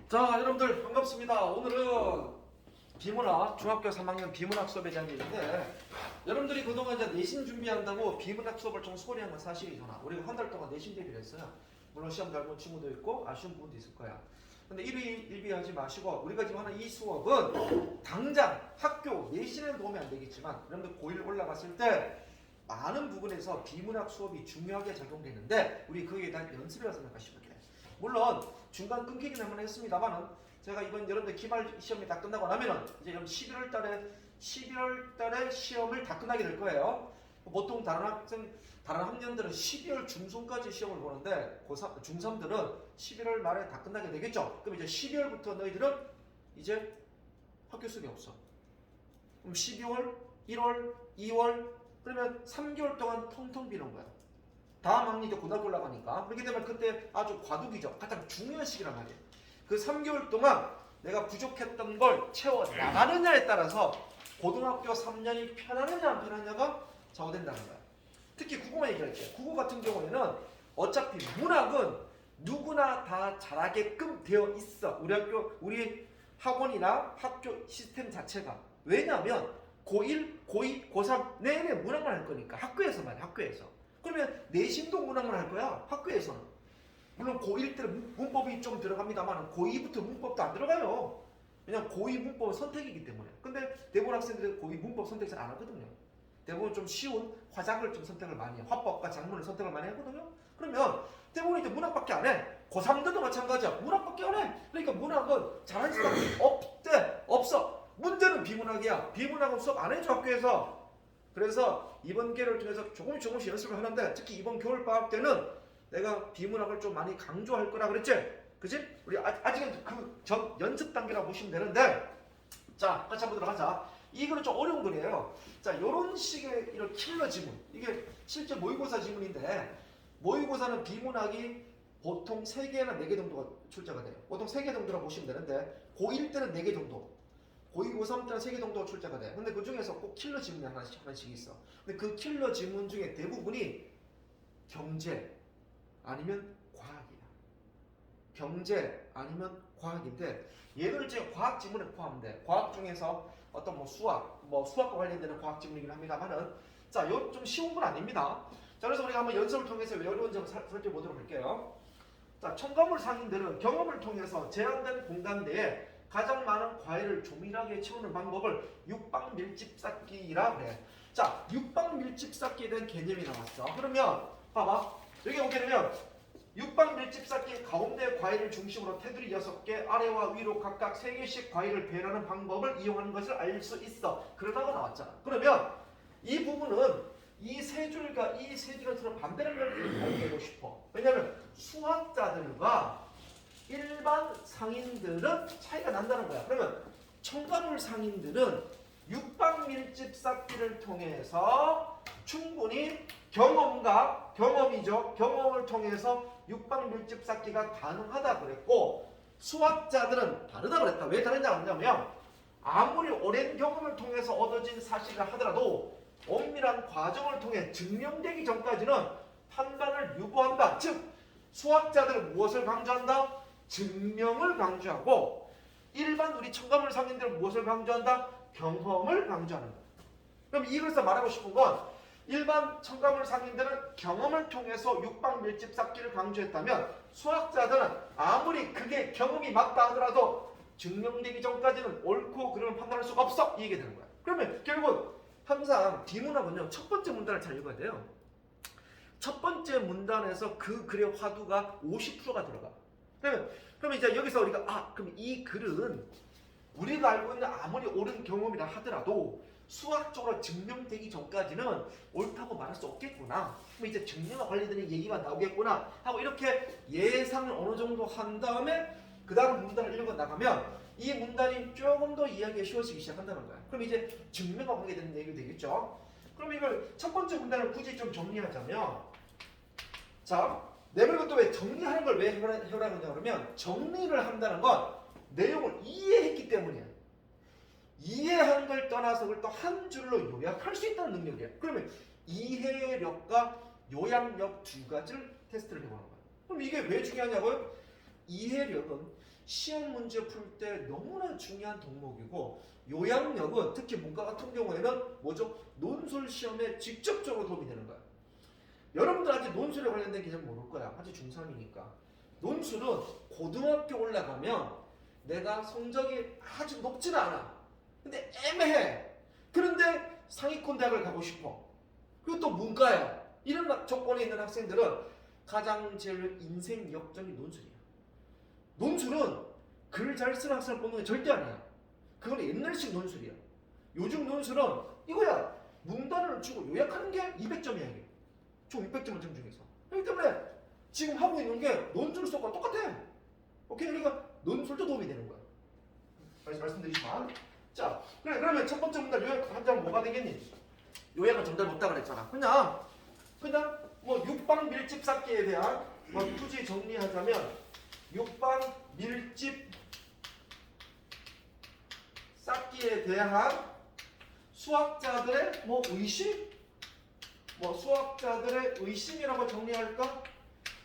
자, 여러분들 반갑습니다. 오늘은 비문학 중학교 3학년 비문학 수업에 대한 얘기인데, 여러분들이 그동안 이제 내신 준비한다고 비문학 수업을 좀 소홀히 한 건 사실이잖아. 우리가 한 달 동안 내신 대비를 했어요. 물론 시험 잘 본 친구도 있고 아쉬운 부분도 있을 거야. 근데 일비하지 마시고, 우리가 지금 하는 이 수업은 당장 학교 내신에는 도움이 안 되겠지만 여러분들 고1 올라갔을 때 많은 부분에서 비문학 수업이 중요하게 작용되는데, 우리 거기에 대한 연습이라고 생각하시면 돼요. 물론 중간 끊기긴 한번 했습니다만은, 제가 이번 여러분들 기말 시험이 다 끝나고 나면은 이제 11월 달에 시험을 다 끝나게 될 거예요. 보통 다른 학년들은 12월 중순까지 시험을 보는데, 고3, 중3들은 11월 말에 다 끝나게 되겠죠. 그럼 이제 12월부터 너희들은 이제 학교 수업이 없어. 그럼 12월, 1월, 2월, 그러면 3개월 동안 텅텅 비는 거야. 다음 학년이 이제 고등학교 올라가니까. 그렇게 되면 그때 아주 과도기죠. 가장 중요한 시기란 말이에요. 그 3개월 동안 내가 부족했던 걸 채워 나가느냐에 따라서 고등학교 3년이 편하느냐 안 편하느냐가 좌우된다는 거야. 특히 국어만 얘기할게요. 국어 같은 경우에는 어차피 문학은 누구나 다 잘하게끔 되어 있어. 우리 학원이나 학교 시스템 자체가. 왜냐하면 고1, 고2, 고3 내내 문학만 할 거니까. 학교에서만 해, 학교에서. 그러면 내신도 문학만 할 거야, 학교에서는. 물론 고1 때는 문법이 좀 들어갑니다만 고2부터 문법도 안 들어가요. 왜냐면 고2 문법은 선택이기 때문에. 근데 대부분 학생들은 고2 문법 선택 잘 안 하거든요. 대부분 좀 쉬운 화작을 좀 선택을 많이 해. 화법과 작문을 선택을 많이 하거든요. 그러면 대부분 이제 문학밖에 안 해. 고3들도 마찬가지야. 문학밖에 안 해. 그러니까 문학은 잘할 수밖에 없어. 문제는 비문학이야. 비문학은 수업 안 해줘, 학교에서. 그래서 이번 기회를 통해서 조금씩 연습을 하는데, 특히 이번 겨울방학 때는 내가 비문학을 좀 많이 강조할 거라 그랬지? 그치? 우리 아직은 그 전 연습 단계라고 보시면 되는데, 자, 같이 한번 들어가자. 이거는 좀 어려운 거예요. 자, 요런 식의 이런 킬러 지문. 이게 실제 모의고사 지문인데, 모의고사는 비문학이 보통 3개나 4개 정도가 출제가 돼요. 보통 3개 정도라고 보시면 되는데, 고1 때는 4개 정도. 고2, 고3 때는 3개 정도가 출제가 돼. 근데 그 중에서 꼭 킬러 지문이 하나씩 있어. 근데 그 킬러 지문 중에 대부분이 경제 아니면 과학이야. 경제 아니면 과학인데, 얘를 이제 과학 지문에 포함하면 돼. 과학 중에서 어떤 수학과 관련되는 과학 지문이긴 합니다만은, 자, 요 좀 쉬운 건 아닙니다. 자, 그래서 우리가 한번 연습을 통해서 왜 어려운 점 살펴보도록 할게요. 자, 첨가물 상인들은 경험을 통해서 제한된 공간 내에 가장 많은 과일을 조밀하게 채우는 방법을 육방 밀집 쌓기라 그래. 자, 육방 밀집 쌓기에 대한 개념이 나왔어. 그러면 봐봐, 여기 오게 되면 육방 밀집 쌓기 가운데 과일을 중심으로 테두리 6개, 아래와 위로 각각 3개씩 과일을 배열하는 방법을 이용하는 것을 알 수 있어. 그러다가 나왔잖아. 그러면 이 부분은 이 세 줄과 이 세 줄을 서로 반대라는 걸 알고 싶어. 왜냐하면 수학자들과 일반 상인들은 차이가 난다는 거야. 그러면 첨가물 상인들은 육방 밀집 쌓기를 통해서 충분히 경험을 통해서 육방 밀집 쌓기가 가능하다 그랬고, 수학자들은 다르다 그랬다. 왜 다르냐 그러냐면, 아무리 오랜 경험을 통해서 얻어진 사실을 하더라도 엄밀한 과정을 통해 증명되기 전까지는 판단을 유보한다. 즉, 수학자들은 무엇을 강조한다? 증명을 강조하고, 일반 우리 첨가물 상인들은 무엇을 강조한다? 경험을 강조하는 거야. 그럼 이것에서 말하고 싶은 건, 일반 첨가물 상인들은 경험을 통해서 육방 밀집 쌓기를 강조했다면, 수학자들은 아무리 그게 경험이 맞다 하더라도 증명되기 전까지는 옳고 그름을 판단할 수가 없어. 이 얘기 되는 거야. 그러면 결국 항상 비문학은요, 첫 번째 문단을 잘 읽어야 돼요. 첫 번째 문단에서 그 글의 화두가 50%가 들어가. 그러면 이제 여기서 우리가 그럼 이 글은 우리가 알고 있는 아무리 옳은 경험이라 하더라도 수학적으로 증명되기 전까지는 옳다고 말할 수 없겠구나. 그럼 이제 증명과 관련된 얘기가 나오겠구나 하고 이렇게 예상을 어느 정도 한 다음에 그 다음 문단을 읽어 나가면 이 문단이 조금 더 이해하기가 쉬워지기 시작한다는 거야. 그럼 이제 증명과 관계되는 얘기가 되겠죠. 그럼 이걸 첫 번째 문단을 굳이 좀 정리하자면, 자, 내가 또 왜 정리하는 걸 왜 해라는 거냐 그러면, 정리를 한다는 건 내용을 이해했기 때문이야. 이해한 걸 떠나서 그걸 또 한 줄로 요약할 수 있다는 능력이야. 그러면 이해력과 요약력 두 가지를 테스트를 해보는 거야. 그럼 이게 왜 중요하냐고요? 이해력은 시험 문제 풀 때 너무나 중요한 덕목이고 요약력은 특히 문과 같은 경우에는 뭐죠? 논술 시험에 직접적으로 도움이 되는 거야. 여러분들 아직 논술에 관련된 게 잘 모를 거야. 아직 중3이니까. 논술은 고등학교 올라가면 내가 성적이 아주 높지는 않아. 근데 애매해. 그런데 상위권 대학을 가고 싶어. 그리고 또 문과야. 이런 조건에 있는 학생들은 가장 제일 인생 역전이 논술이야. 논술은 글 잘 쓰는 학생을 뽑는 게 절대 아니야. 그건 옛날식 논술이야. 요즘 논술은 이거야. 문단을 주고 요약하는 게 200점이야. 이게. 총 600점 만점 중에서. 그렇기 때문에 지금 하고 있는 게 논술 수업과 똑같아. 오케이? 그러니까 논술도 도움이 되는 거야. 말씀드리지만. 자, 그래, 그러면 첫 번째 문단 요약 한 장 뭐가 되겠니? 요약은 정답 없다 그랬잖아. 그냥 뭐 육방 밀집 쌓기에 대한 뭐 굳이 정리하자면 육방 밀집 쌓기에 대한 수학자들의 뭐 의심? 뭐 수학자들의 의심이라고 정리할까?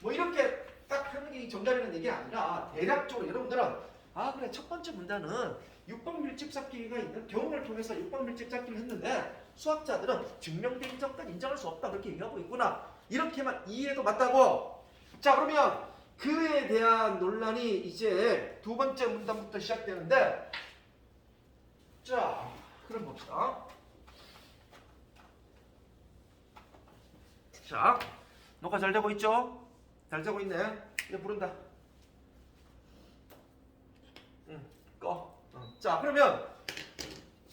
뭐 이렇게 딱 하는 게 정답이라는 얘기 아니라 대략적으로 여러분들은 아 그래 첫 번째 문단은 육방 밀집 쌓기가 있는 경험을 통해서 육방 밀집 쌓기를 했는데 수학자들은 증명된 이전까지 인정할 수 없다 그렇게 얘기하고 있구나 이렇게만 이해해도 맞다고. 자 그러면 그에 대한 논란이 이제 두 번째 문단부터 시작되는데 자 그럼 봅시다. 자 녹화 잘 되고 있죠? 잘 되고 있네. 이제 부른다. 꺼. 자 그러면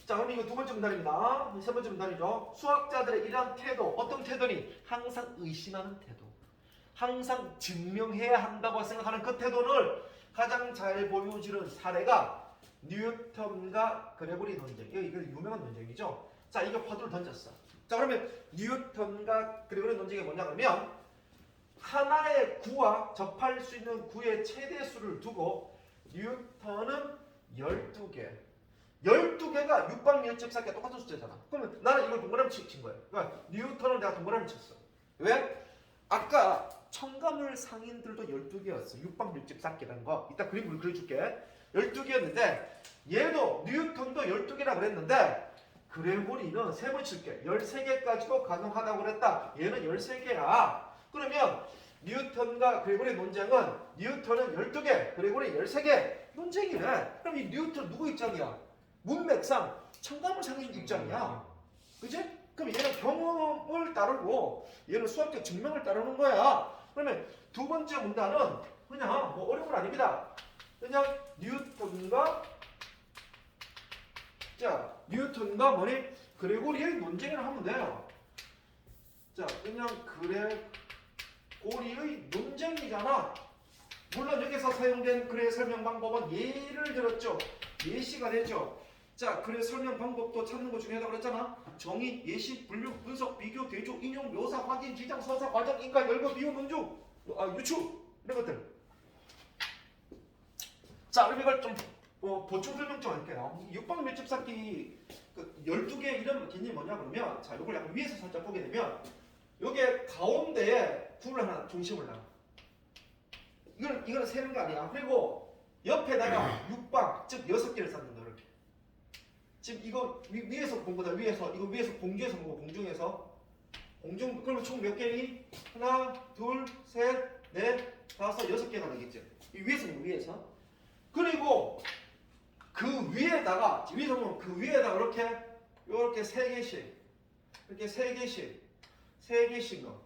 자 그럼 이거 두 번째 문단입니다. 세 번째 문단이죠. 수학자들의 이러한 태도 어떤 태도니? 항상 의심하는 태도. 항상 증명해야 한다고 생각하는 그 태도를 가장 잘 보여주는 사례가 뉴턴과 그레고리 논쟁. 이거 유명한 논쟁이죠. 자 이거 화두를 던졌어. 자 그러면 뉴턴과 그레고리 논쟁이 뭐냐 그러면 하나의 구와 접할 수 있는 구의 최대수를 두고 뉴턴은 12개 12개가 육방밀집 쌓기가 똑같은 숫자잖아. 그러면 나는 이걸 동그라미 친 거예요. 그러니까 뉴턴을 내가 동그라미 쳤어. 왜? 아까 첨가물 상인들도 12개였어. 육방밀집 쌓기라는 거. 이따 그림을 그려줄게. 12개였는데 얘도 뉴턴도 12개라 그랬는데 그레고리는 세 번 칠게. 13개까지도 가능하다고 그랬다. 얘는 13개야. 그러면 뉴턴과 그레고리 논쟁은 뉴턴은 12개, 그레고리 13개 논쟁이래. 그럼 이 뉴턴 누구 입장이야? 문맥상 첨가물 상인 입장이야. 그치? 그럼 얘는 경험을 따르고 얘는 수학적 증명을 따르는 거야. 그러면 두 번째 문단은 그냥 뭐 어려운 건 아닙니다. 그냥 뉴턴과 뭐니? 그레고리의 논쟁을 하면 돼요. 자, 그냥 그레고리의 논쟁이잖아. 물론 여기서 사용된 글의 설명 방법은 예를 들었죠. 예시가 되죠. 자, 글의 설명 방법도 찾는 것 중요하다고 그랬잖아. 정의, 예시, 분류, 분석, 비교, 대조, 인용, 묘사, 확인, 지장, 서사, 과정, 인가, 열거, 비유, 논중, 유추 이런 것들. 자, 그럼 이걸 좀 보충 설명 좀 할게요. 육방 밀집 쌓기 12개 이런 개념이 뭐냐 그러면 자, 이걸 약간 위에서 살짝 보게 되면 여기에 가운데에 구를 하나 중심을 놔. 이거는 세는 거 아니야. 그리고 옆에다가 육방 즉 6개를 쌓는다 이렇게. 지금 이거 위에서 본 거다. 위에서 이거 위에서 공중에서 본 거. 공중 그러면 총 몇 개니? 하나, 둘, 셋, 넷, 다섯, 6개가 되겠지. 이 위에서 본 거, 위에서. 그리고 그 위에다가 그 위에다가 이렇게 3개씩 이렇게 3개씩 넣어.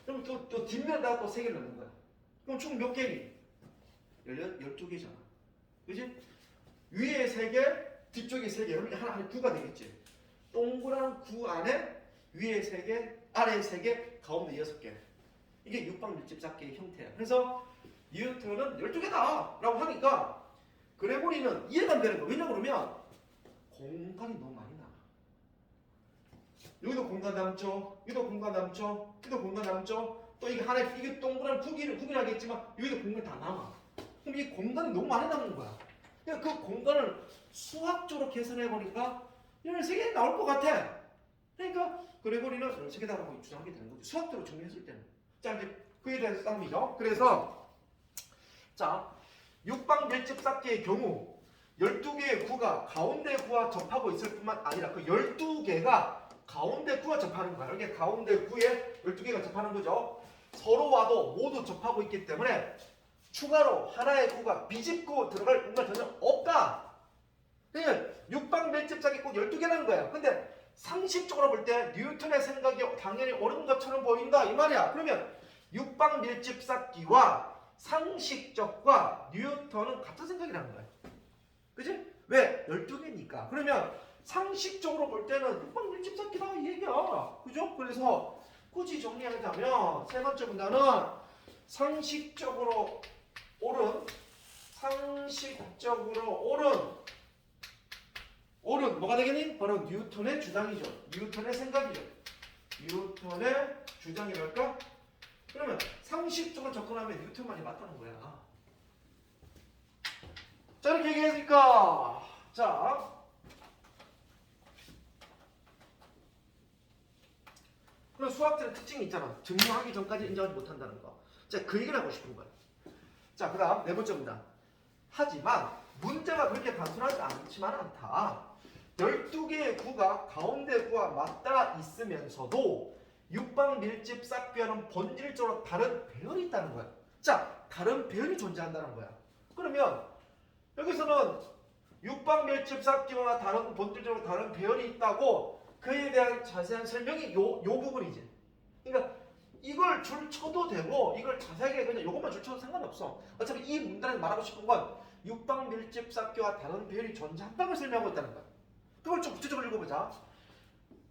그럼 또 뒷면에다가 또 3개를 넣는 거야. 그럼 총 몇 개니? 12개잖아. 그지? 위에 3개, 뒤쪽에 3개. 그러면 하나 9가 되겠지. 동그란 구 안에 위에 3개, 아래에 3개, 가운데 6개. 이게 육방밀집 쌓기의 형태야. 그래서 뉴턴은 12개다 라고 하니까 그레고리는 이해가 안 되는 거야. 왜냐 그러면 공간이 너무 많이 나가. 여기도 공간 남죠. 여기도 공간 남죠. 여기도 공간 남죠. 또 이게 하나 이게 동그란 구긴 하겠지만 여기도 공간이 다 남아. 그럼 이 공간이 너무 많이 남는 거야. 그러니까 그 공간을 수학적으로 계산해 보니까 13개 나올 것 같아. 그러니까 그레고리는 13개다라고 주장하게 되는 거지. 수학적으로 정리했을 때는. 자 이제 그에 대해서 싸움이죠. 그래서 자 육방 밀집 쌓기의 경우 12개의 구가 가운데 구와 접하고 있을 뿐만 아니라 그 12개가 가운데 구와 접하는 거야. 이게 가운데 구에 12개가 접하는 거죠. 서로와도 모두 접하고 있기 때문에 추가로 하나의 구가 비집고 들어갈 공간 전혀 없다. 그러니까 육방 밀집 쌓기 꼭 12개라는 거야. 근데 상식적으로 볼 때 뉴턴의 생각이 당연히 옳은 것처럼 보인다 이 말이야. 그러면 육방 밀집 쌓기와 상식적과 뉴턴은 같은 생각이라는 거야. 그지? 왜? 12개니까. 그러면 상식적으로 볼 때는 육방 밀집 쌓기다 이 얘기야. 그죠? 그래서 굳이 정리하자면 세 번째 문단은 상식적으로 옳은 뭐가 되겠니? 바로 뉴턴의 주장이죠. 뉴턴의 생각이죠. 뉴턴의 주장이랄까? 그러면 상식적으로 접근하면 뉴턴 말이 맞다는 거야. 자, 이렇게 얘기했으니까 자, 그럼 수학자의 특징이 있잖아. 증명하기 전까지 인정하지 못한다는 거. 자, 그 얘기를 하고 싶은 거야. 자, 그 다음 네 번째입니다. 하지만 문제가 그렇게 단순하지 않지만 않다. 12개의 구가 가운데 구와 맞닿아 있으면서도 육방 밀집 쌓기와는 본질적으로 다른 배열이 있다는 거야. 자, 다른 배열이 존재한다는 거야. 그러면 여기서는 육방 밀집 쌓기와 다른 본질적으로 다른 배열이 있다고 그에 대한 자세한 설명이 요 부분이지. 그러니까 이걸 줄 쳐도 되고 이걸 자세하게 그냥 요것만 줄 쳐도 상관없어. 어차피 이 문단에서 말하고 싶은 건 육방 밀집 쌓기와 다른 배열이 존재한다는 걸 설명하고 있다는 거야. 그걸 좀 구체적으로 읽어보자.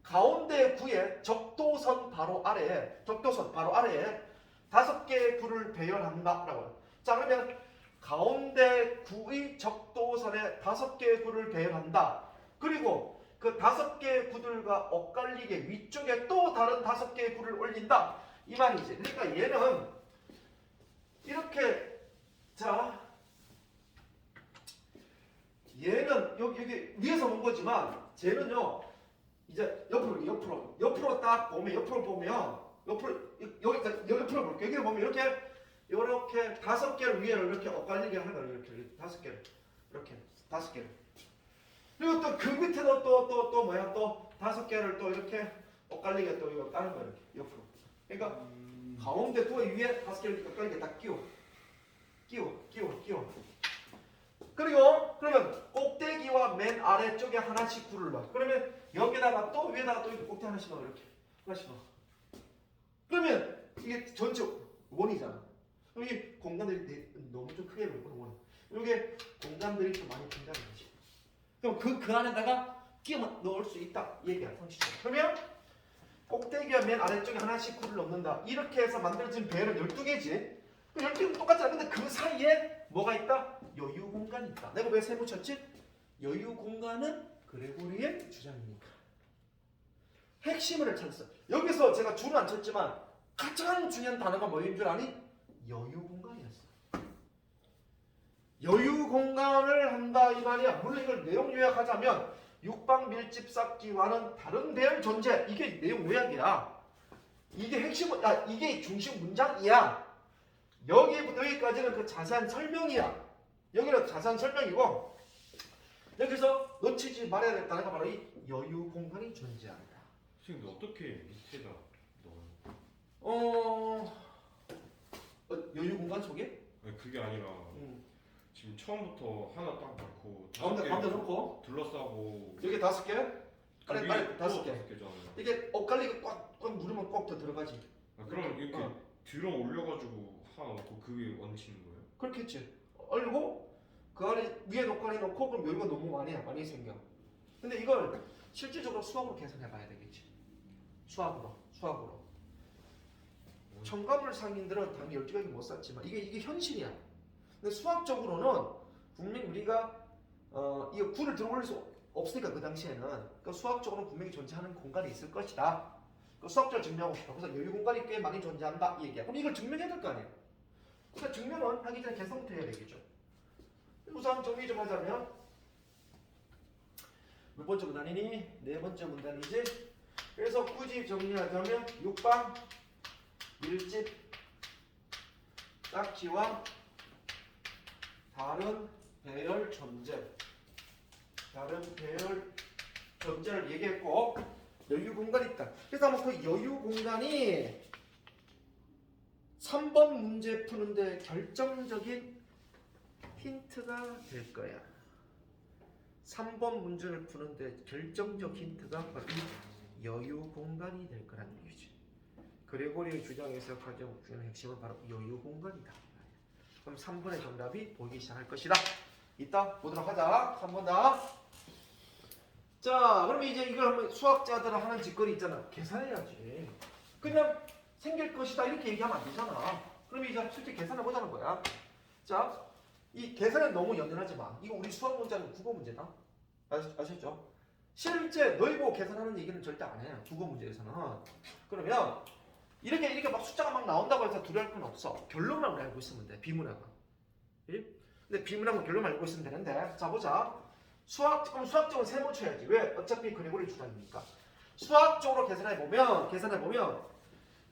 가운데 구의 적도선 바로 아래에 5개의 구를 배열한다 라고요. 자, 그러면 가운데 구의 적도선에 5개의 구를 배열한다. 그리고 그 5개의 구들과 엇갈리게 위쪽에 또 다른 5개의 구를 올린다 이 말이지. 그러니까 얘는 이렇게, 자, 얘는 여기 위에서 본 거지만 쟤는요 이제 옆으로 딱 보면 옆으로 볼게요. 여기 보면 이렇게 5개를 위에를 이렇게 엇갈리게 하는 거예요. 이렇게 5개를 이렇게 5개를. 그리고 또 그 밑에도 또 뭐야 또 5개를 또 이렇게 엇갈리게 또 이거 까는 거예요. 이렇게 옆으로. 그러니까 가운데 또 위에 5개를 엇갈리게 딱 끼워. 그리고 그러면 꼭대기와 맨 아래쪽에 하나씩 구를 넣어. 그러면 여기다가 또 위에다가 또 이렇게 꼭대기 하나씩 넣어. 이렇게 하나씩 넣어. 그러면 이게 전체 원이잖아. 그럼 이 공간들이 너무 좀 크게 보이고 원. 이게 공간들이 좀 많이 빈다는 거지. 그럼 그 안에다가 끼워 넣을 수 있다. 이 얘기야 상식적으로. 그러면 꼭대기와 맨 아래쪽에 하나씩 구를 넣는다. 이렇게 해서 만들어진 배열은 12개지. 그 12개는 똑같잖아. 근데 그 사이에 뭐가 있다? 여유 공간이 있다. 내가 왜 세 붙였지? 여유 공간은 그레고리의 주장이니까. 핵심을 찾았어. 여기서 제가 줄은 안 쳤지만 가장 중요한 단어가 뭐인 줄 아니? 여유 공간이었어. 여유 공간을 한다 이 말이야. 물론 이걸 내용 요약하자면 육방 밀집 쌓기와는 다른 배열 존재. 이게 내용 요약이야. 이게 핵심, 이게 중심 문장이야. 여기부터 여기까지는 그 자세한 설명이야. 여기는 자세한 설명이고 여기서 놓치지 말아야 될 단어가 바로 이 여유 공간이 존재한다. 선생님 어떻게 밑에다 넣어요? 여유 공간 속에? 아니, 그게 아니라 지금 처음부터 하나 딱 넣고 가운데 놓고 둘러싸고 여기 5개? 빨리 5개. 5개잖아요. 이게 엇갈리게 꽉 누르면 꼭 더 들어가지. 그럼 이렇게 들어 올려가지고 하나 넣고 그 위에 얹히는 거예요? 그렇겠지. 얼고 그 안에 위에 놓고 안에 놓고 그럼 여유가 너무 많이 생겨. 근데 이걸 실질적으로 수학으로 계산해봐야 되겠지. 수학으로. 첨가물 상인들은 당연히 12개밖에 못 샀지만 이게 현실이야. 근데 수학적으로는 분명히 우리가 이거 구를 들어 올릴 수 없으니까 그 당시에는 그러니까 수학적으로 분명히 존재하는 공간이 있을 것이다. 그 수학적으로 증명하고 싶어. 그래서 여유 공간이 꽤 많이 존재한다 이 얘기야. 그럼 이걸 증명해야 될 거 아니야. 그러니까 증명은 하기 전에 개성부터 해야 되겠죠. 우선 정리 좀 하자면 몇 번째 문단이니? 네 번째 문단이지. 그래서 굳이 정리하자면 육방 밀집 쌓기와 다른 배열 존재. 다른 배열 존재를 얘기했고 여유 공간이 있다. 그래서 아마 그 여유 공간이 3번 문제 푸는데 결정적인 힌트가 될 거야. 3번 문제를 푸는데 결정적 힌트가 바로 이 여유 공간이 될 거라는 얘기지. 그레고리의 주장에서 가장 중요한 핵심은 바로 여유 공간이다. 그럼 3번의 정답이 보이기 시작할 것이다. 이따 보도록 하자. 3번 다. 자, 그럼 이제 이걸 한번 수학자들은 하는 짓거리 있잖아. 계산해야지. 그냥 생길 것이다 이렇게 얘기하면 안 되잖아. 그럼 이제 실제 계산해 보자는 거야. 자, 이 계산은 너무 연연하지 마. 이거 우리 수학 문제는 국어 문제다. 아셨죠? 실제 널 보고 계산하는 얘기는 절대 안 해요. 국어 문제에서는. 그러면 이렇게 막 숫자가 막 나온다고 해서 두려울 건 없어. 결론만 알고 있으면 돼. 비문학은. 예? 근데 비문학은 결론만 알고 있으면 되는데. 자, 보자. 그럼 수학적으로 세모 쳐야지. 왜? 어차피 그레고리 주장이니까. 수학적으로 계산해 보면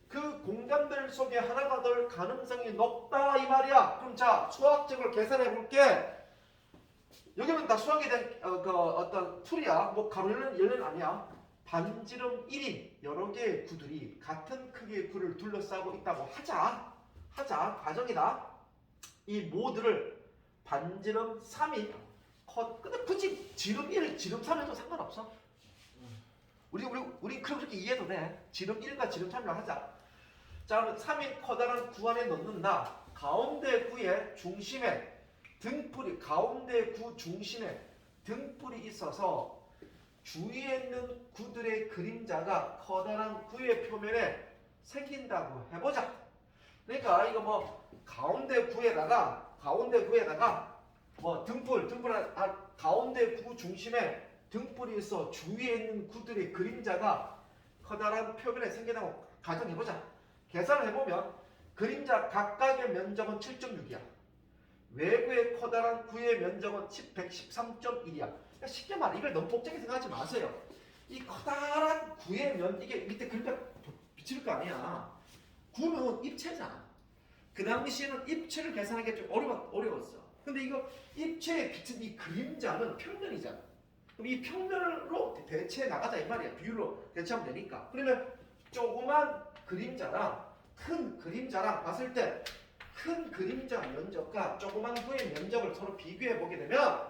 그 공간들 속에 하나가 더 가능성이 높다 이 말이야. 그럼 자, 수학적으로 계산해 볼게. 여기는 다 수학에 대한 그 어떤 풀이야. 뭐 가로 열는 아니야. 반지름 1인 여러 개의 구들이 같은 크기의 구를 둘러싸고 있다고 하자. 가정이다. 이 모두를 반지름 3인 근데 굳이 지름 1, 지름 3에도 상관없어. 우리 그렇게 이해도 돼. 지름 1과 지름 3을 하자. 자, 그럼 3인 커다란 구 안에 넣는다. 가운데 구의 중심에 가운데 구 중심에 등불이 있어서 주위에 있는 구들의 그림자가 커다란 구의 표면에 생긴다고 해보자. 그러니까 이거 뭐 가운데 구에다가 뭐 가운데 구 중심에 등불이 있어 주위에 있는 구들의 그림자가 커다란 표면에 생긴다고 가정해보자. 계산을 해보면 그림자 각각의 면적은 7.6이야. 외부의 커다란 구의 면적은 113.1이야. 그러니까 쉽게 말해 이걸 너무 복잡하게 생각하지 마세요. 이 커다란 구의 이게 밑에 그림자 비칠 거 아니야. 구는 입체잖아. 그 당시에는 입체를 계산하기가 좀 어려웠어. 근데 이거 입체에 비친 이 그림자는 평면이잖아. 그럼 이 평면으로 대체해 나가자 이 말이야. 비율로 대체하면 되니까. 그러면 조그만 그림자랑 큰 그림자랑 봤을 때 큰 그림자 면적과 조그만 구의 면적을 서로 비교해 보게 되면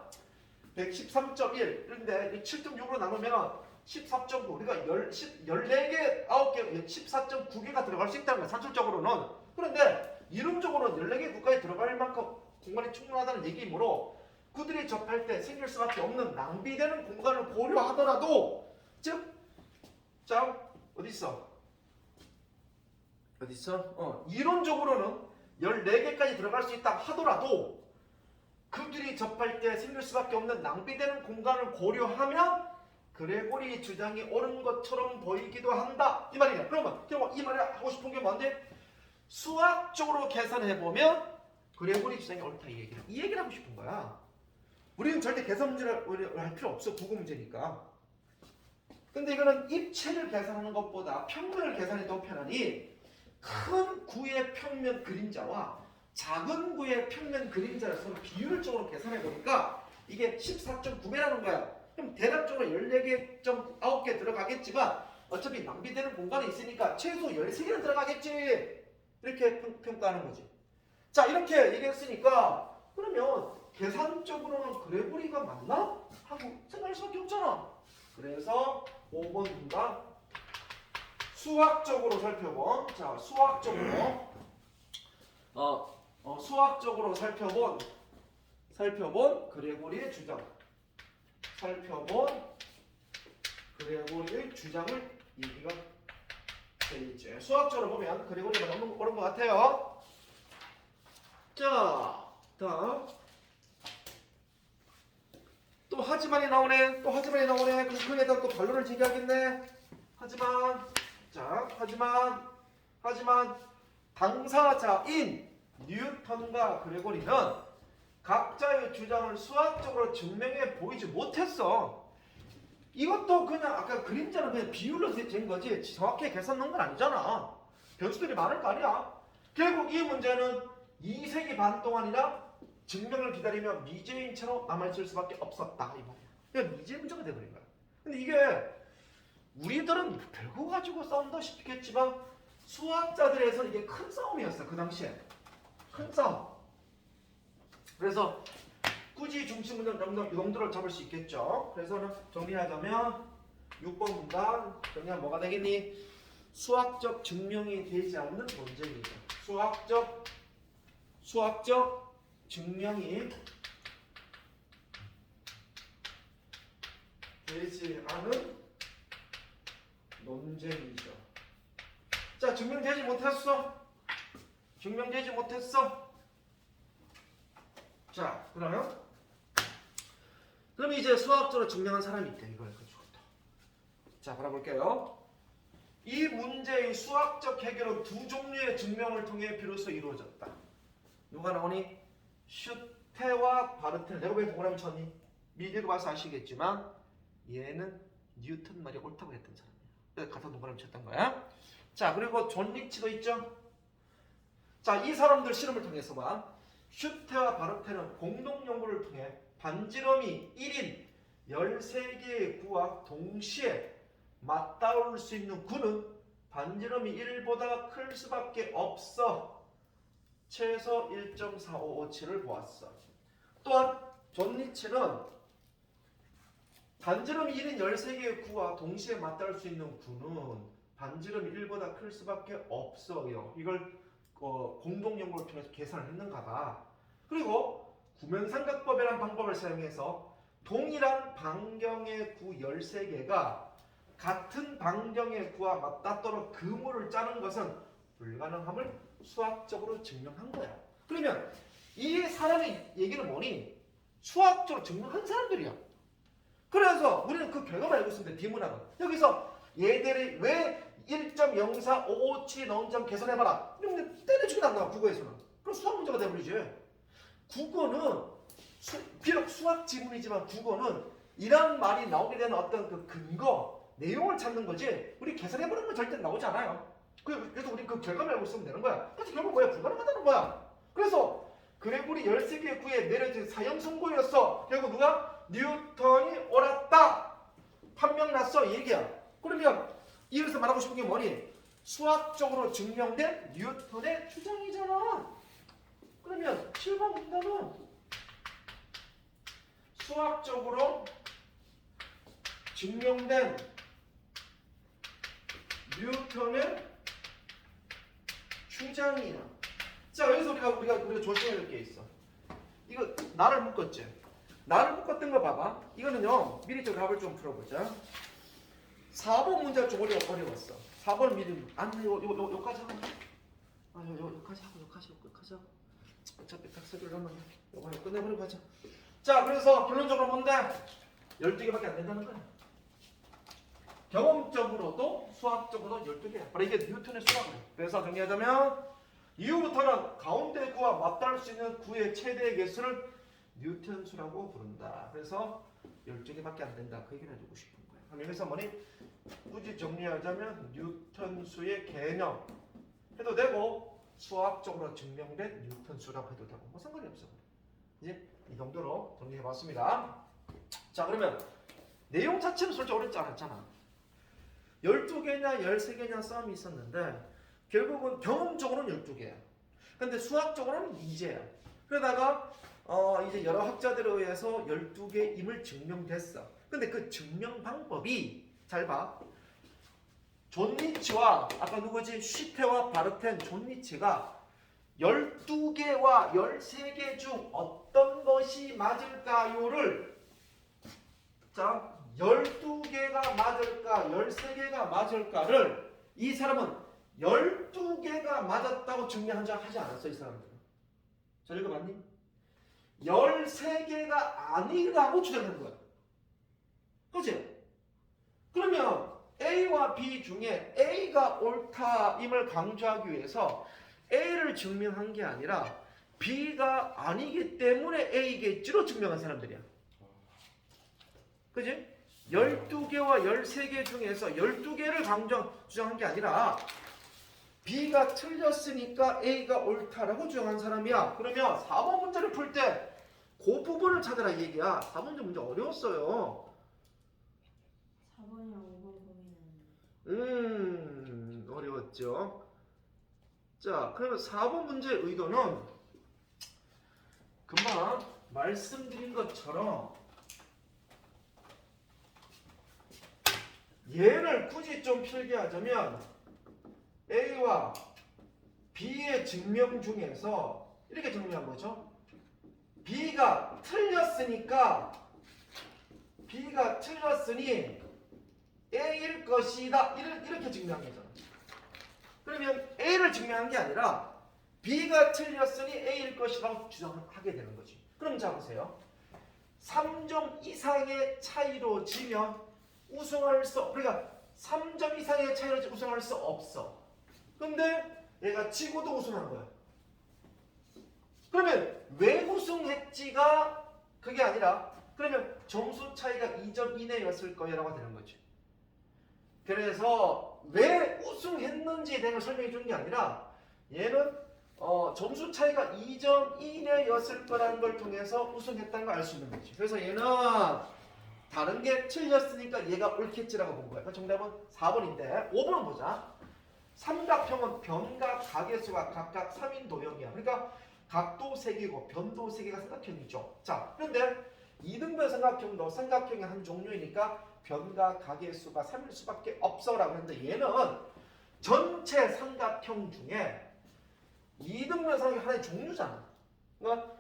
113.1 그런데 7.6으로 나누면 14.9 우리가 14개 9개 14.9개가 들어갈 수 있다는 거야. 산술적으로는. 그런데 이론적으로는 14개 국가에 들어갈 만큼 공간이 충분하다는 얘기이므로 그들이 접할 때 생길 수밖에 없는 낭비되는 공간을 고려하더라도 자 어디 있어? 이론적으로는 14개까지 들어갈 수 있다 하더라도 그들이 접할 때 생길 수밖에 없는 낭비되는 공간을 고려하면 그레고리 주장이 옳은 것처럼 보이기도 한다 이 말이냐. 그러면 이 말이 하고 싶은 게 뭔데? 수학적으로 계산해보면 그레고리 주장이 옳다 이 얘기를 하고 싶은 거야. 우리는 절대 계산 문제를 할 필요 없어. 국어 문제니까. 근데 이거는 입체를 계산하는 것보다 평면을 계산이 더 편하니 큰 구의 평면 그림자와 작은 구의 평면 그림자를 서로 비율적으로 계산해 보니까 이게 14.9배라는 거야. 그럼 대략적으로 14개,9개 들어가겠지만 어차피 낭비되는 공간이 있으니까 최소 13개는 들어가겠지. 이렇게 평가하는 거지. 자, 이렇게 얘기했으니까 그러면 계산적으로는 그레고리가 맞나? 하고 생각할 수밖에 없잖아. 그래서 5번보다 수학적으로 살펴본 수학적으로 살펴본 그레고리의 주장. 그레고리의 주장을 얘기가 되겠죠. 수학적으로 보면 그레고리가 너무 옳은 것 같아요. 자, 다음. 또 하지만이 나오네. 그럼 그에 대한 또 반론을 제기하겠네. 하지만 당사자인 뉴턴과 그레고리는 각자의 주장을 수학적으로 증명해 보이지 못했어. 이것도 그냥 아까 그림자는 그냥 비율로 된 거지 정확히 계산 넣은 건 아니잖아. 변수들이 많을 거 아니야. 결국 이 문제는 2세기 반 동안이나 증명을 기다리며 미제인 채로 남아있을 수밖에 없었다 이 말이야. 그러니까 미제 문제가 돼버린 거야. 근데 이게 우리들은 별거 가지고 싸운다 싶겠지만 수학자들에서는 이게 큰 싸움이었어 그 당시에. 큰 싸움. 그래서 꾸지 중심 용도를 잡을 수 있겠죠. 그래서 정리하자면 6번 문단 정리하면 뭐가 되겠니? 수학적 증명이 되지 않는 논쟁이죠. 수학적 증명이 되지 않은 논쟁이죠. 자, 증명되지 못했어. 자, 그러면 이제 수학적으로 증명한 사람이 있대. 이걸 가지고 또. 자, 바라볼게요. 이 문제의 수학적 해결은 두 종류의 증명을 통해 비로소 이루어졌다. 누가 나오니? 슈테와 바르텔. 내가 왜 동그라미 쳤니? 미리로 봐서 아시겠지만 얘는 뉴턴 말이 옳다고 했던 사람이야. 그래서 같은 동그라미 쳤던 거야. 자, 그리고 존 리치도 있죠. 자, 이 사람들 실험을 통해서 봐. 슈테와 바르텔은 공동 연구를 통해 반지름이 1인 13개의 구와 동시에 맞닿을 수 있는 구는 반지름이 1보다 클 수밖에 없어. 최소 1.4557을 보았어. 또한 존 리치는 반지름이 1인 13개의 구와 동시에 맞닿을 수 있는 구는 반지름이 1보다 클 수밖에 없어요. 이걸 공동 연구를 통해서 계산을 했는가 봐. 그리고 구면삼각법이라는 방법을 사용해서 동일한 반경의 구 13개가 같은 반경의 구와 맞닿도록 그물을 짜는 것은 불가능함을 수학적으로 증명한 거야. 그러면 이 사람의 얘기는 뭐니? 수학적으로 증명한 사람들이야. 그래서 우리는 그 결과만 알고 있으면 돼. 비문학은. 여기서 얘들이 왜 1.04557이 나온 점 계산해봐라. 이러면 때려주기도 안 나와 국어에서는. 그럼 수학 문제가 돼버리지. 국어는 비록 수학 지문이지만 국어는 이런 말이 나오게 되는 어떤 그 근거, 내용을 찾는 거지 우리 계산해보는 건 절대 나오지 않아요. 그래서 우리 그 결과만 알고 있으면 되는 거야. 그래서 결국 뭐야? 불가능하다는 거야. 그래서 그래프리 13개의 구에 내려진 사형 선고였어. 결국 누가? 뉴턴이 옳았다. 판명 났어. 이 얘기야. 그러면 이어서 말하고 싶은 게 뭐니? 수학적으로 증명된 뉴턴의 주장이잖아. 그러면 7번 문단은 수학적으로 증명된 뉴턴의 주장이야. 자, 여기서 우리가 조심해야 될 게 있어. 이거 나를 묶었지? 나를 묶었던 거 봐봐. 이거는요, 미리 좀 답을 좀 풀어보자. 4번 문제가 좀 어려웠어. 4번 미리 요까지 하고. 요까지 하고. 어차피 딱 써주려면 요거 끝내버리고 가자. 자, 그래서 결론적으로 뭔데? 12개밖에 안 된다는 거야. 경험적으로도 수학적으로도 12개야. 바로 이게 뉴턴의 수학이야. 그래서 정리하자면 이후부터는 가운데 구와 맞닿을 수 있는 구의 최대의 개수를 뉴턴 수라고 부른다. 그래서 12개밖에 안 된다. 그 얘기를 해주고 싶은 거야. 그럼 여기서 뭐니? 굳이 정리하자면 뉴턴 수의 개념 해도 되고 수학적으로 증명된 뉴턴 수라고 해도 되고 뭐 상관이 없어. 이제 이 정도로 정리해봤습니다. 자, 그러면 내용 자체는 솔직히 어렵지 않았잖아. 12개냐 13개냐 싸움이 있었는데 결국은 경험적으로는 12개야. 근데 수학적으로는 2제야. 그러다가 이제 여러 학자들에 의해서 12개임을 증명됐어. 근데 그 증명 방법이 잘 봐. 존 리치와 아까 누구지? 슈테와 바르텐, 존 리치가 12개와 13개 중 어떤 것이 맞을까요를 자 12개가 맞을까 13개가 맞을까를 이 사람은 12개가 맞았다고 증명한 적 하지 않았어. 이 사람들은. 잘 읽어봤니? 13개가 아니라고 주장한 거야. 그치? 그러면 A와 B 중에 A가 옳다임을 강조하기 위해서 A를 증명한 게 아니라 B가 아니기 때문에 A겠지로 증명한 사람들이야. 그치? 12개와 13개 중에서 12개를 주장한 게 아니라 B가 틀렸으니까 A가 옳다라고 주장한 사람이야. 그러면 4번 문제를 풀 때 그 부분을 찾으라 이 얘기야. 4번 문제 어려웠어요. 4번이랑 5번 고민했는데. 어려웠죠. 자, 그러면 4번 문제의 의도는 금방 말씀드린 것처럼 얘를 굳이 좀 필기하자면 A와 B의 증명 중에서 이렇게 정리한 거죠. B가 틀렸으니까 B가 틀렸으니 A일 것이다. 이렇게 증명한 거잖아. 그러면 A를 증명한 게 아니라 B가 틀렸으니 A일 것이라고 주장하게 되는 거지. 그럼 자 보세요. 3점 이상의 차이로 지면 우승할 수 그러니까 3점 이상의 차이로 우승할 수 없어. 근데 얘가 지고도 우승한 거야. 그러면 왜 우승했지가 그게 아니라 그러면 점수 차이가 2점 이내였을 거야라고 되는 거지. 그래서 왜 우승했는지에 대한 걸 설명해 주는 게 아니라 얘는 점수 차이가 2점 이내였을 거라는 걸 통해서 우승했다는 걸 알 수 있는 거지. 그래서 얘는 다른 게 틀렸으니까 얘가 옳겠지라고 본 거야. 정답은 4번인데 5번은 보자. 삼각형은 변과 가계수가 각각 3인 도형이야. 그러니까 각도 3개고 변도 3개가 삼각형이죠. 자, 그런데 이등변 삼각형도 삼각형의 한 종류이니까 변과 가계수가 3일 수밖에 없어라고 했는데 얘는 전체 삼각형 중에 이등변 삼각형 하나의 종류잖아. 그러니까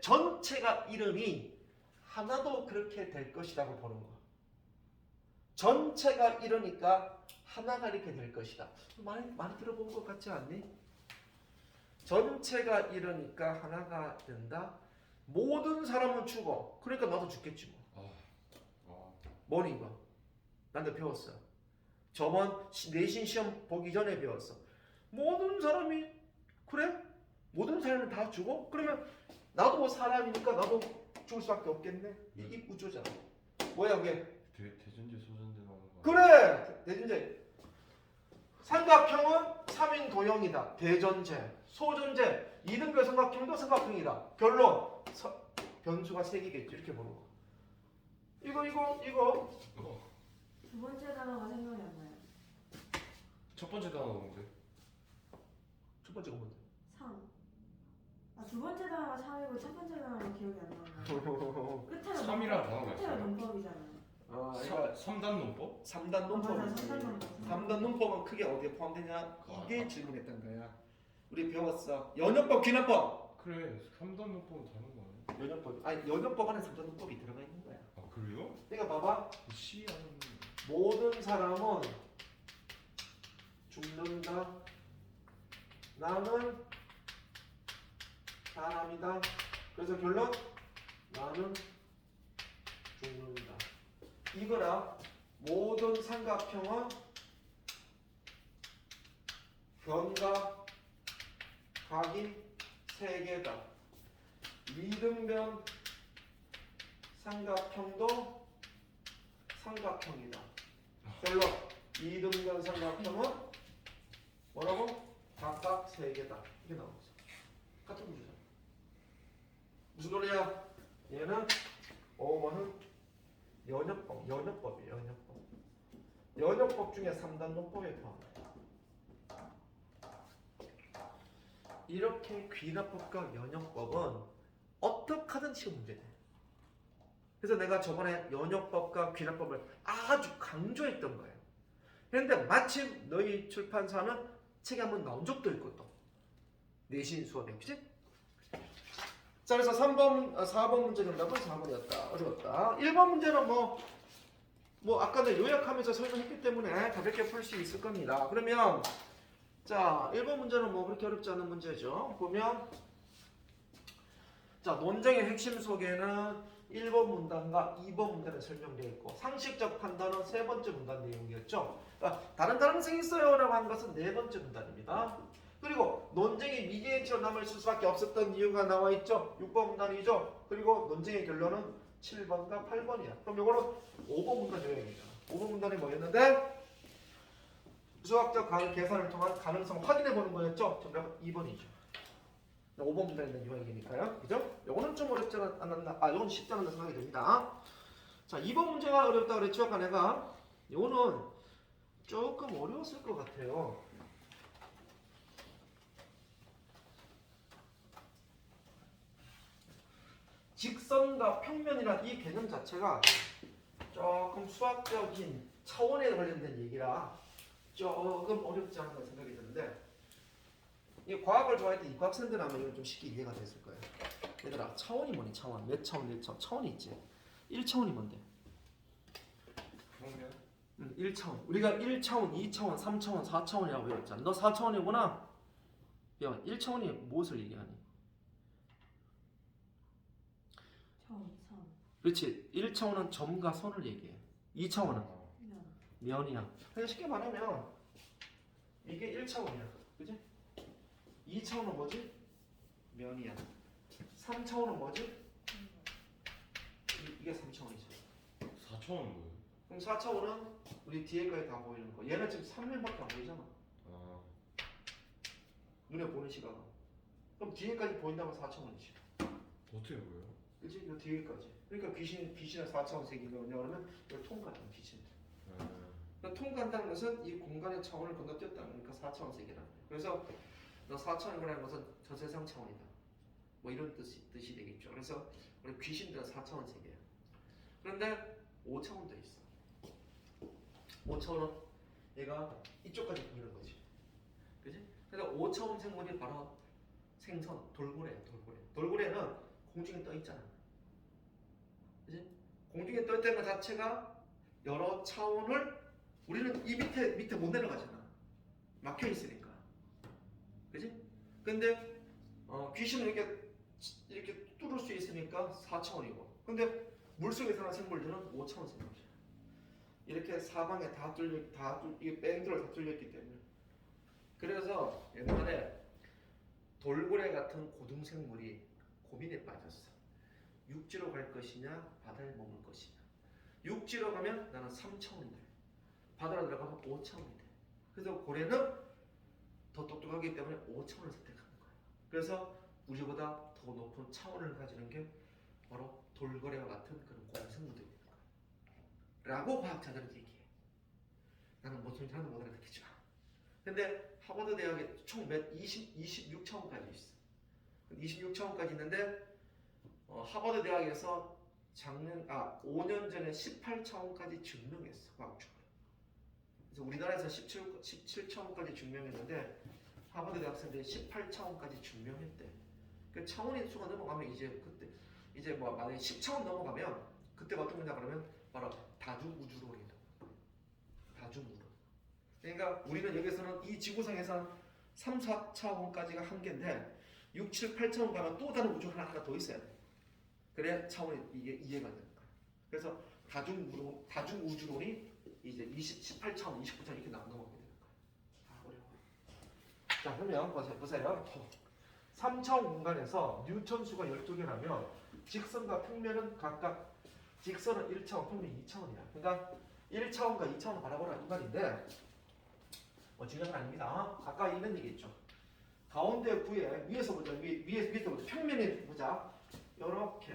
전체가 이름이 하나도 그렇게 될 것이라고 보는 거야. 전체가 이러니까 하나가 이렇게 될 것이다. 많이 들어본 것 같지 않니? 전체가 이러니까 하나가 된다. 모든 사람은 죽어. 그러니까 나도 죽겠지 뭐. 뭐니 이거? 난도 배웠어. 저번 내신 시험 보기 전에 배웠어. 모든 사람이 그래? 모든 사람은 다 죽어? 그러면 나도 뭐 사람이니까 나도 죽을 수밖에 없겠네. 이게 구조잖아. 뭐야 그게? 대전제 소전제 나오는 거. 그래! 대전제. 삼각형은 3인 도형이다. 대전제. 소전제. 이등변 삼각형도 삼각형이다. 결론. 변수가 3개겠지. 이렇게 보는 거. 이거. 두 번째 단어가 생각이 안 나요. 첫 번째 단어 뭔데? 첫 번째가 뭔데? 3. 두 번째 단어가 3이고 첫 번째 단어가 기억이 안 나요. 끝에가 3이라는 단어가 끝에가 있어요? 문법이잖아요. 그러니까 3단 논법? 3단 논법. 맞아, 3단 논법. 3단 논법은 크게 어디에 포함되냐? 이게 아. 질문했던 거야. 우리 배웠어. 연역법, 귀납법. 그래 3단 논법은 다른 거 아니야? 연역법. 아니 연역법 안에 3단 논법이 들어가 있는 거야. 아 그래요? 그러니까 봐봐. C 하는 모든 사람은 죽는다. 나는 사람이다. 그래서 결론 나는 죽는다. 이거라. 모든 삼각형은 변과 각이 3개다. 이등변 삼각형도 삼각형이다. 결론 이등변 삼각형은 뭐라고? 각각 3개다. 이게 나오죠. 같은 문제잖아. 무슨 소리야? 얘는 5번은 연역법이에요. 연역법 중에 3단 논법에 포함합니다. 이렇게 귀납법과 연역법은 어떻게 하든 시험 문제 돼. 그래서 내가 저번에 연역법과 귀납법을 아주 강조했던 거예요. 그런데 마침 너희 출판사는 책이 한번 나온 적도 있고 또 내신 수업에 그치? 자, 그래서 4번 문제 정답은 4번이었다. 어려웠다. 1번 문제는 뭐 아까 내가 요약하면서 설명했기 때문에 가볍게 풀 수 있을 겁니다. 그러면 자, 1번 문제는 뭐 그렇게 어렵지 않은 문제죠. 보면 자, 논쟁의 핵심 속에는 1번 문단과 2번 문단에 설명되어 있고 상식적 판단은 3번째 문단 내용이었죠. 그러니까 다른 가능성이 있어요 라고 한 것은 4번째 문단입니다. 그리고 논쟁이 미개인치로 남을 수밖에 없었던 이유가 나와 있죠. 6번 문단이죠. 그리고 논쟁의 결론은 7번과 8번이야. 그럼 이거는 5번 문단 요약이잖아. 5번 문단이 뭐였는데 수학적 계산을 통한 가능성 확인해 보는 거였죠. 정답은 2번이죠. 5번 문제는 유형이니까요. 그죠? 요거는 좀 어렵지 않았나? 요건 쉽지 않은 생각이 듭니다. 자, 2번 문제가 어렵다 그랬죠. 아까 내가. 요거는 조금 어려웠을 것 같아요. 직선과 평면이란 이 개념 자체가 조금 수학적인 차원에 관련된 얘기라 조금 어렵지 않나 생각이 드는데, 이 과학을 좋아할 때 이과학생들 아마 이건 좀 쉽게 이해가 됐을 거예요. 얘들아, 차원이 뭐니? 차원. 몇 차원, 몇 차원? 차원이 있지. 1차원이 뭔데? 평면? 1차원. 우리가 1차원, 2차원, 3차원, 4차원이라고 배웠잖아. 너 4차원이구나? 야, 1차원이 무엇을 얘기하니? 선. 그렇지. 1차원은 점과 선을 얘기해. 2차원은 면. 면이야. 그냥 쉽게 말하면 이게 1차원이야. 그지? 2차원은 뭐지? 면이야. 3차원은 뭐지? 이게 3차원이지. 4차원은 뭐예요? 그럼 4차원은 우리 뒤에까지 다 보이는 거. 얘는 지금 3면밖에 안 보이잖아. 아, 눈에 보는 시각은. 그럼 뒤에까지 보인다면 4차원이지. 어떻게 보여요? 그치? 이 뒤에까지. 그러니까 귀신의 4차원 세계가 뭐냐 그러면 이걸 통과하는 귀신. 아, 그러니까 통과한다는 것은 이 공간의 차원을 건너뛰었다는 거니까 4차원 세계라는 거예요. 그래서 너 4차원이라는 것은 저 세상 차원이다. 뭐 이런 뜻이 되겠죠. 그래서 우리 귀신들은 4차원 세계야. 그런데 5차원도 있어. 5차원은 얘가 이쪽까지 보이는 거지. 그지? 그래서 5차원 생물이 바로 생선, 돌고래야, 돌고래. 돌고래는 공중에 떠 있잖아. 그지? 공중에 떠 있다는 것 자체가 여러 차원을 우리는 이 밑에 못 내려가잖아. 막혀 있으니까. 그지? 근데 귀신은 이렇게 뚫을 수 있으니까 4차원이고. 근데 물속에 사는 생물들은 5차원 생물이야. 이렇게 사방에 이게 뺑들어 다 뚫렸기 때문에. 그래서 옛날에 돌고래 같은 고등생물이 고민에 빠졌어. 육지로 갈 것이냐, 바다에 머물 것이냐. 육지로 가면 나는 3차원이 돼. 바다로 들어가면 5차원이 돼. 그래서 고래는 더 똑똑하기 때문에 5차원을 선택하는 거야. 그래서 우리보다 더 높은 차원을 가지는 게 바로 돌고래와 같은 그런 고등생물들이 있는 거야. 라고 과학자들은 얘기해. 나는 무슨 소리인지 하나도 못 알아듣겠지만. 근데 하버드 대학에 총 26차원까지 있어. 26차원까지 있는데 하버드 대학에서 5년 전에 18차원까지 증명했어, 과학적으로. 그래서 우리나라에서 17차원까지 증명했는데 하버드 대학생들이 18차원까지 증명했대. 그 차원의 수가 넘어가면 이제 뭐 만약에 10차원 넘어가면 그때가 어떤 거냐 그러면 바로 다중우주론이다. 다중우주. 그러니까 우리는 여기서는 이 지구상에서는 3, 4차원까지가 한계인데 6, 7, 8차원 가면 또 다른 우주 하나 더 있어야 돼. 그래야 차원이 이게 이해가 되는 거야. 그래서 다중우주론이 이제 18차원, 29차원 이렇게 넘어가게 되는 거야. 어려워. 자, 그러면 보세요. 3차원 공간에서 뉴턴수가 12개라면 직선과 평면은 각각 직선은 1차원, 평면이 2차원이야. 그러니까 1차원과 2차원을 바라보라 이 말인데 뭐 중요한 건 아닙니다. 가까이 있는 얘기겠죠. 가운데 구에 위에서 보자. 위에서부터 평면에 보자. 요렇게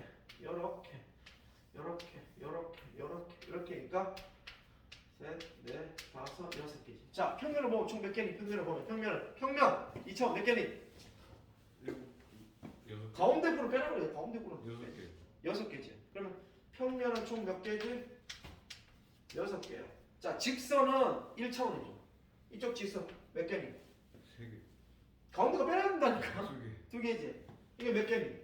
이렇게니까 셋, 넷, 다섯, 6개지. 자, 평면을 보면 총 몇 개니? 평면 2차원 몇 개니? 6개. 가운데 구를 빼라고 그래요. 가운데 구는 6개. 6개지. 그러면 평면은 총 몇 개지? 6개야. 자, 직선은 1차원이죠. 이쪽 직선 몇 개니? 3개. 가운데가 빼야 된다니까. 2개. 2개지. 이게 몇 개니?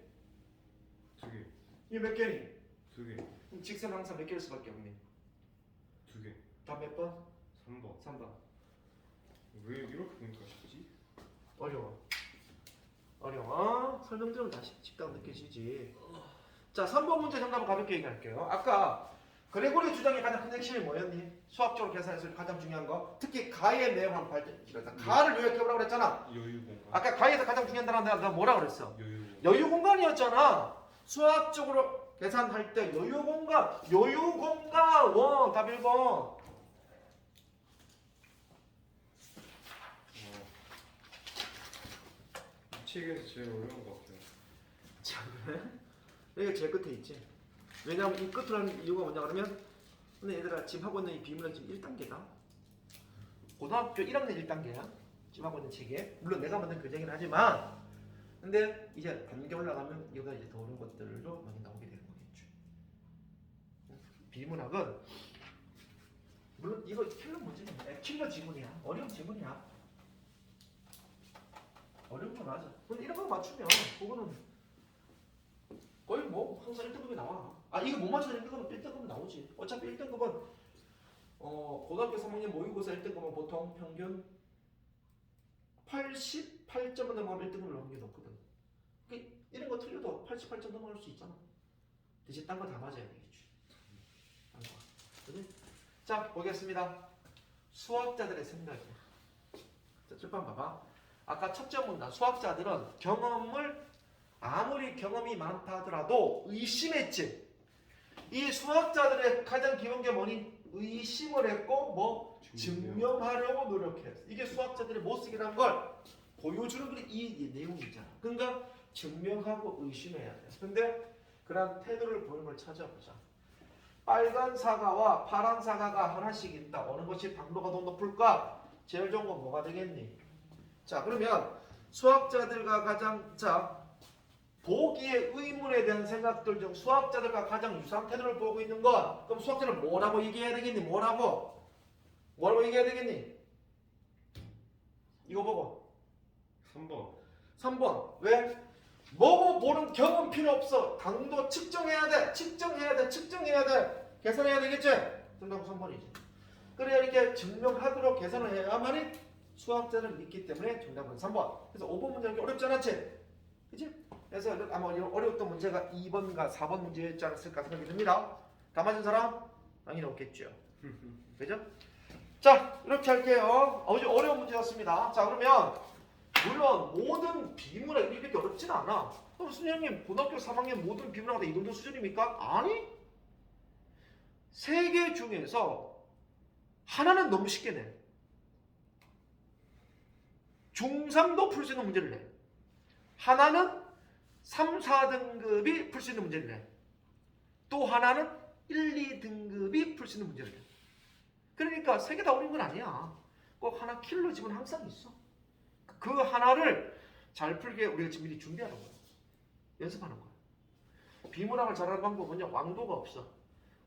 2개. 이게 몇 개니? 2개. 그럼 직선 항상 몇 개일 수밖에 없니? 2개. 답 몇 번? 3번. 3번. 왜 이렇게 보니까 쉽지? 어려워. 설명들은 다 쉽다고 느껴지지. 자, 3번 문제 정답을 가볍게 얘기할게요. 아까 그레고리 주장의 가장 큰 핵심이 뭐였니? 수학적으로 계산해서 가장 중요한 거. 특히 가의 내용을 발전시켰다. 가를 요약해보라고 그랬잖아. 여유 공간. 아까 가에서 가장 중요한 단어 내가 뭐라 그랬어? 여유 공간. 여유 공간이었잖아. 수학적으로 계산할 때 여유 공간. 답 1번. 책에서 제일 어려운 것 같아요. 자, 그래? 여기가 제일 끝에 있지. 왜냐하면 이 끝으로 하는 이유가 뭐냐 그러면 근데 얘들아 지금 하고 있는 이 비문은 지금 1단계다. 고등학교 1학년 1단계야. 지금 하고 있는 책에. 물론 내가 만든 교재이긴 하지만 근데 이제 단계 올라가면 이거가 이제 더 어려운 것들도 많이 나오게 되는 거겠죠. 비문학은 물론 이거 킬러 문제는 킬러 지문이야. 어려운 지문이야. 어려운 거 맞아. 근데 이런 거 맞추면 그거는 거의 뭐 항상 1등급이 나와. 아 이거 못 맞추면 1등급은 나오지. 어차피 1등급은 고등학교 3학년 모의고사 1등급은 보통 평균 88점을 넘어가면 1등급을 나오는 게 높거든. 이런 거 틀려도 88점 넘어갈 수 있잖아. 대신 딴 거 다 맞아야 되겠지. 그지? 자 보겠습니다. 수학자들의 생각이야. 자 출판 봐봐. 아까 첫째 문단 수학자들은 경험을 아무리 경험이 많다 하더라도 의심했지. 이 수학자들의 가장 기본 게 뭐니? 의심을 했고 뭐 증명하려고 노력했어. 이게 수학자들의 모습이라는 걸 보여주는 게 이 내용이잖아. 그러니까 증명하고 의심해야 돼. 근데 그런 태도를 보이는 걸 찾아보자. 빨간 사과와 파란 사과가 하나씩 있다. 어느 것이 당도가 더 높을까? 제일 좋은 건 뭐가 되겠니? 자 그러면 수학자들과 가장 보기의 의문에 대한 생각들 중 수학자들과 가장 유사한 태도를 보고 있는 것. 그럼 수학자는 뭐라고 얘기해야 되겠니? 뭐라고 얘기해야 되겠니? 이거 보고 3번. 3번 왜? 먹어보는 경험 필요 없어. 당도 측정해야 돼. 측정해야 돼. 계산해야 되겠지? 정답은 3번이지. 그래 이렇게 증명하도록 계산을 해야만이 수학자를 믿기 때문에 정답은 3번. 그래서 5번 문제는 어렵지 않았지? 그치? 그래서 아마 어려웠던 문제가 2번과 4번 문제였지 않았을까 생각이 듭니다. 다 맞은 사람? 당연히 없겠죠. 그죠? 자 이렇게 할게요. 아주 어려운 문제였습니다. 자 그러면 물론 모든 비문학이 이렇게 어렵진 않아. 그럼 선생님 고등학교 3학년 모든 비문학이 다 이 정도 수준입니까? 아니 3개 중에서 하나는 너무 쉽게 내. 중3도 풀 수 있는 문제를 내. 하나는 3, 4등급이 풀 수 있는 문제를 내. 또 하나는 1, 2등급이 풀 수 있는 문제를 내. 그러니까 3개 다 어려운 건 아니야. 꼭 하나 킬러 집은 항상 있어. 그 하나를 잘 풀게 우리가 지금 미리 준비하는 거야. 연습하는 거야. 비문학을 잘하는 방법은요. 왕도가 없어.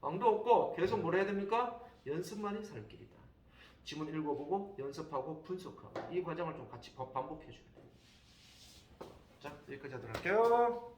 왕도 없고 계속 뭘 해야 됩니까? 연습만이 살 길이다. 지문 읽어보고 연습하고 분석하고 이 과정을 좀 같이 반복해 줘야 돼. 자 여기까지 하도록 할게요.